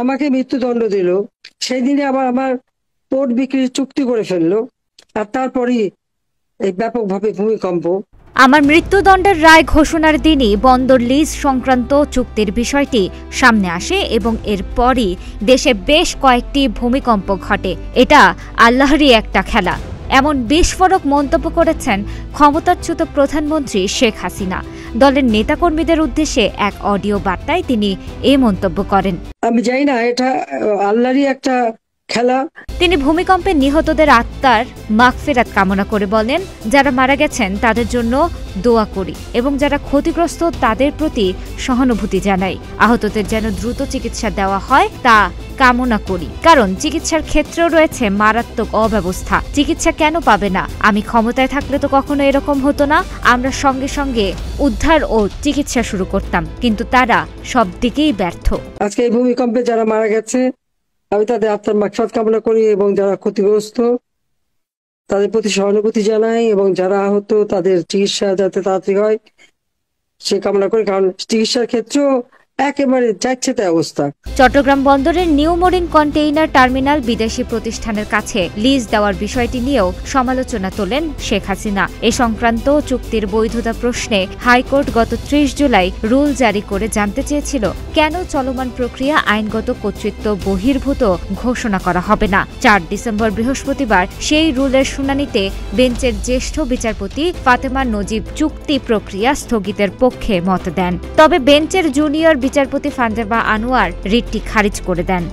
আমাকে মৃত্যুদণ্ড দিল, সেই দিনে আবার আমার পোর্ট বিক্রির চুক্তি করে ফেললো, আর তারপরই এই ব্যাপকভাবে ভূমিকম্প। আমার মৃত্যুদণ্ডের রায় ঘোষণার দিনই বন্দর লিজ সংক্রান্ত চুক্তির বিষয়টি সামনে আসে এবং এরপরই দেশে বেশ কয়েকটি ভূমিকম্প ঘটে। এটা আল্লাহরই একটা খেলা, এমন বিস্ফোরক মন্তব্য করেছেন ক্ষমতাচ্যুত প্রধানমন্ত্রী শেখ হাসিনা। দলের নেতাকর্মীদের উদ্দেশ্যে এক অডিও বার্তায় তিনি এই মন্তব্য করেন। আমি জানি না, এটা আল্লাহরই একটা খেলা। তিনি ভূমিকম্পে নিহতদের আত্মার মাগফিরাত কামনা করে বলেন, যারা মারা গেছেন তাদের জন্য দোয়া করি এবং যারা ক্ষতিগ্রস্ত তাদের প্রতি সহানুভূতি জানাই। আহতদের যেন দ্রুত চিকিৎসা দেওয়া হয় তা কামনা করি, কারণ চিকিৎসার ক্ষেত্রেও রয়েছে মারাত্মক অব্যবস্থা। চিকিৎসা কেন পাবে না? আমি ক্ষমতায় থাকলে তো কখনো এরকম হতো না। আমরা সঙ্গে সঙ্গে উদ্ধার ও চিকিৎসা শুরু করতাম, কিন্তু তারা সব দিকেই ব্যর্থ। আজকে এই ভূমিকম্পে যারা মারা গেছে, আমি তাদের আত্মার মাগফিরাত কামনা করি এবং যারা ক্ষতিগ্রস্ত তাদের প্রতি সহানুভূতি জানাই, এবং যারা আহত তাদের চিকিৎসা যাতে তাড়াতাড়ি হয় সে কামনা করি, কারণ চিকিৎসার ক্ষেত্রেও একেবারে যাচ্ছে তাই অবস্থা। চট্টগ্রাম বন্দরের নিউ মোরিং কন্টেইনার টার্মিনাল বিদেশি প্রতিষ্ঠানের কাছে লিজ দেওয়ার বিষয়টি নিয়েও সমালোচনা তোলেন শেখ হাসিনা। এ সংক্রান্ত চুক্তির বৈধতা প্রশ্নে হাইকোর্ট গত ৩০ জুলাই রুল জারি করে জানতে চেয়েছিল কেন চলমান প্রক্রিয়া আইনগত কর্তৃত্ব বহির্ভূত ঘোষণা করা হবে না। ৪ ডিসেম্বর বৃহস্পতিবার সেই রুলের শুনানিতে বেঞ্চের জ্যেষ্ঠ বিচারপতি ফাতেমা নজিব চুক্তি প্রক্রিয়া স্থগিতের পক্ষে মত দেন, তবে বেঞ্চের জুনিয়র বিচারপতি ফান্দেবা আনোয়ার রিটটি খারিজ করে দেন।